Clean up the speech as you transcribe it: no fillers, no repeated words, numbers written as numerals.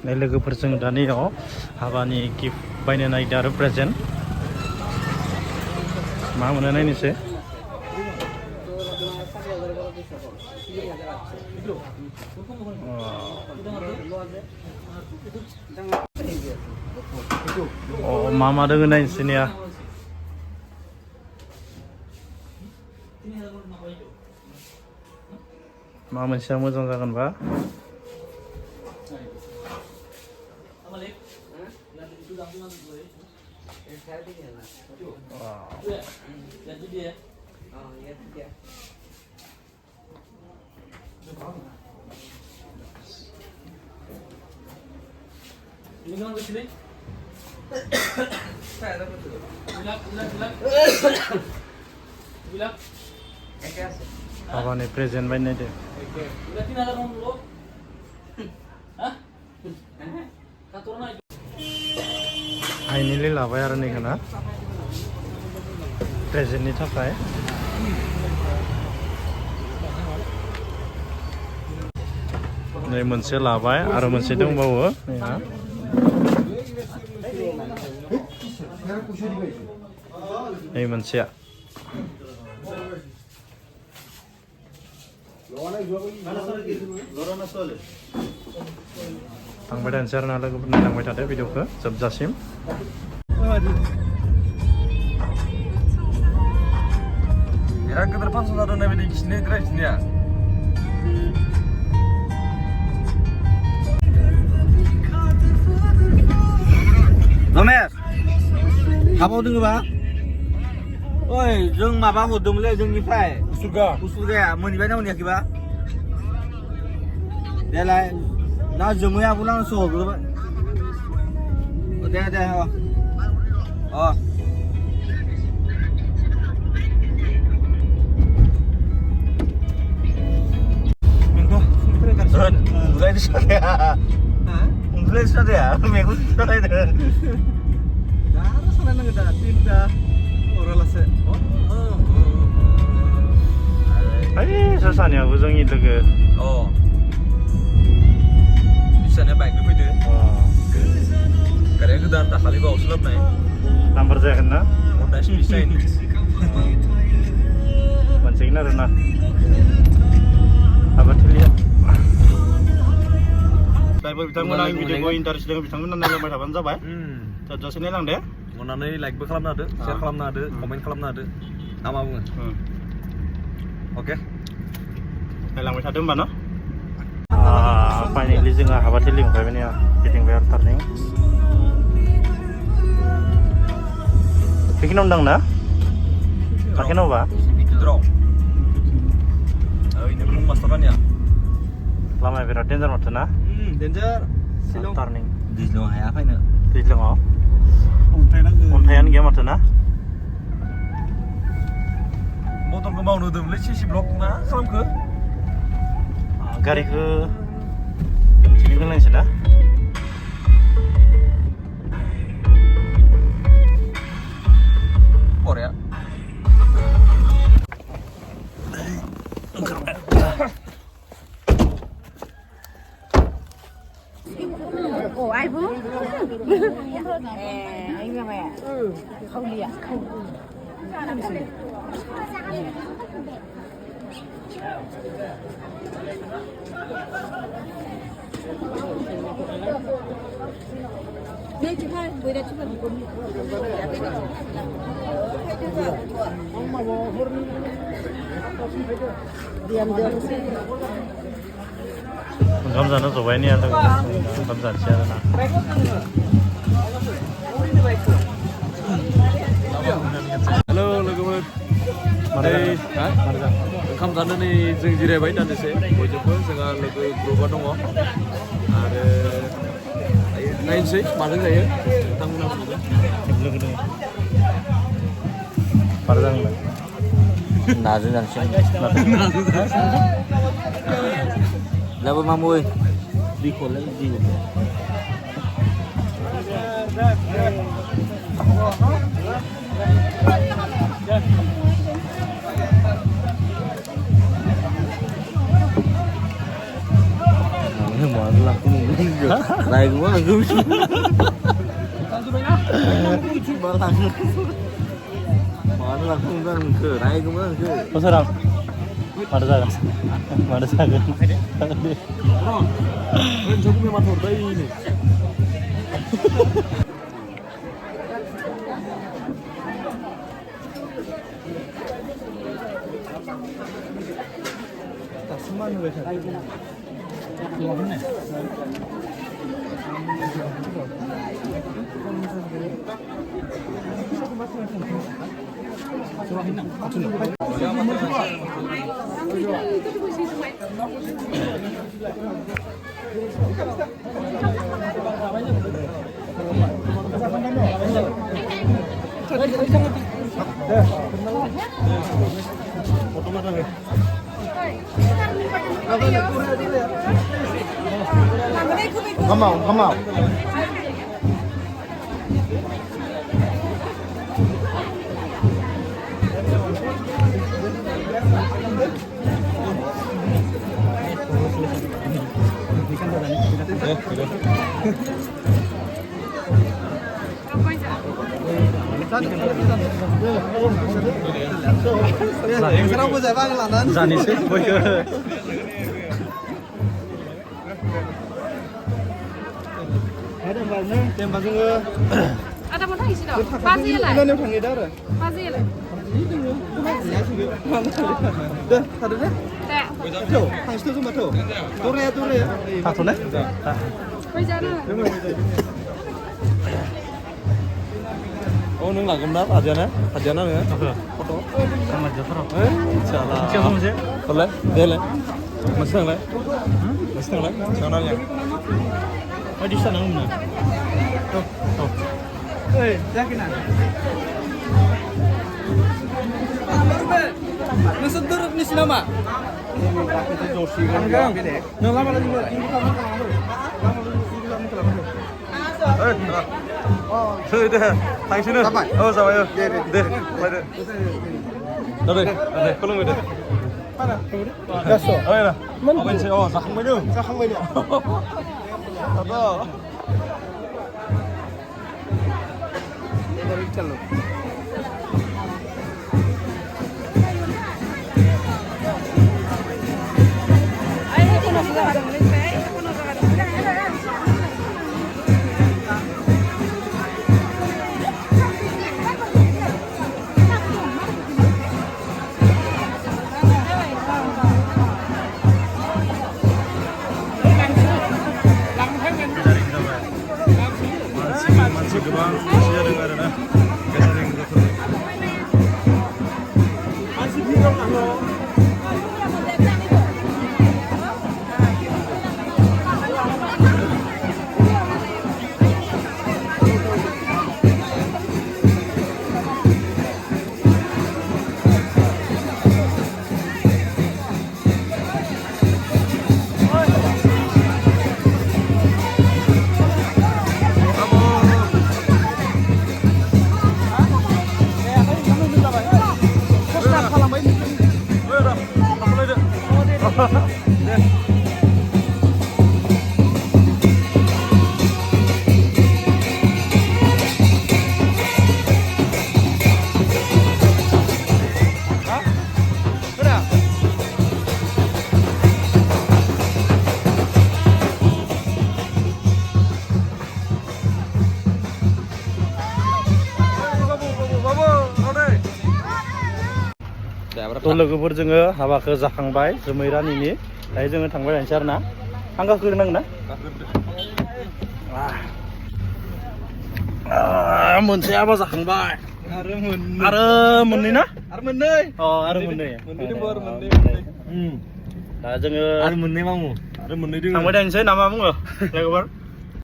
लोगोफोरजों दानियाव हाबानि गिफ्ट बायनो नागिरदों आरो प्रेजेन्ट मा मोनो नायनोसै मा मा दोङो नायनोसै ने मा मोनसेया मोजां जागोनबा Habane present bayi deh. Ini lila bayar nih kan? Present ini apa ya? Ini mense labai, ada mense dong bawa, ya. Ini mense ya. Tangbai dan share nala kebetulan tangbai tadi video ke subjasim. Yang ke depan sudah ada nabi di sini drive sini ya. Nomer, apa udah nggak? Oi, jeng maba udah mulai jeng nifai. Usulga ya, mau nifai namanya kiba? Dia lah, nah jemuya pulang soal berapa? Ada, oh. Mulai di sana ya? Mulai di sana ya? Minggu di sana itu. Darah sana nggak ada tinta orang lase. Ayo, susahnya ujung itu ke. Oh. Di sana baik lebih deh. Karena itu dan tak kali bawa usulap nih. Nomor saya kena. Udah sih bisa ini. Mancingnya rena. Apa dilihat? Saya bitangan lagi video interest dengan bitangan nanya macam apa sahaja. Terus ini lang deh. Mengenai like berkelam nade, share kelam nade, komen kelam nade. Nama bunga. Oke. Lang macam ada mana? Apa ini leasing ah? Apa tiling? Apa ini ya? Fitting bayar turning. Bikin undang na? Pakai apa? Bikin draw. Ini belum masteran ya? Lama berat danger macam na? Danger. Silong turning. Di silong apa ini? Di silong oh. Untayan game macam na? Motor ke mau nudem, leci si blok na, kelam ke? Gari ke sini kan lain sudah. Korea. Ủa ai vướng? Anh làm mẹ. Không đi ạ. Không. Đây chị hai, với đây chúng ta cùng. Ramzan itu ini atau Ramzan siapa nak? Halo logoफोर Mana? ओंखाम जानो नै जों जिरायबाय दानदिसे बयजोंबो जोंहा लोगो ग्रुपआ दङ आरो नायनोसै माजों जायो नोंथांमोना बुंदो Logo dong. Parang lah. Nazo lang siya. Labo mamoy. Di ko lang di. Mau lah Này cũng là gương. Mà thằng nó không ra mình cửa này cũng là cửa. Có sao đâu? Mana sagan? Mana sagan? Saya punya motor đây ini. Không mau. Zanisnya, Ada mau tanya sih dong. Pasti lah. Pasti lah. Dah, tadi deh. Teh. Tuh, hàng situ cuma tuh. Tore. satunya? Bây giờ nữa. Oh, nung là công đáp Adjana nữa. Foto. Sama Jafar. Salah. Siapa sih? Boleh, dia lah. Masih lah. Masih lah. Channelnya. Oh di sana mana? Oh. Oi, yakin ah? Nusut turut ni sinama. Enggak. Nang lama lagi ini lama kamu. Thôi đây, thằng xin nữa. Sao vậy? Đây, đây. Đây, có lưng đây. Mana? Gaso. Oh ya. Apa sih? Oh, sakang baju. Sakang baju. Apa? Dari calo. Ayo, aku nak sudah ada mesin. Aku nak sudah ada. Masih gebang, masih ada nggak ada nah. Gathering gitu. Masih bingung aku. थ' लोगोफोर जोङो हाबाखौ जाखांबाय जोमै रानिनि दायो जोङो थांबाय थानोसै आरो ना आं गाखोनांगोन ना मोनसे हाबा जाखांबाय आरो मोननै ना Arep meneh. Oh आरो मोननै दा जोङो Ăn mừng đấy mong. Ada menit थांबाय थानोसै ना मा बुङो लोगोफोर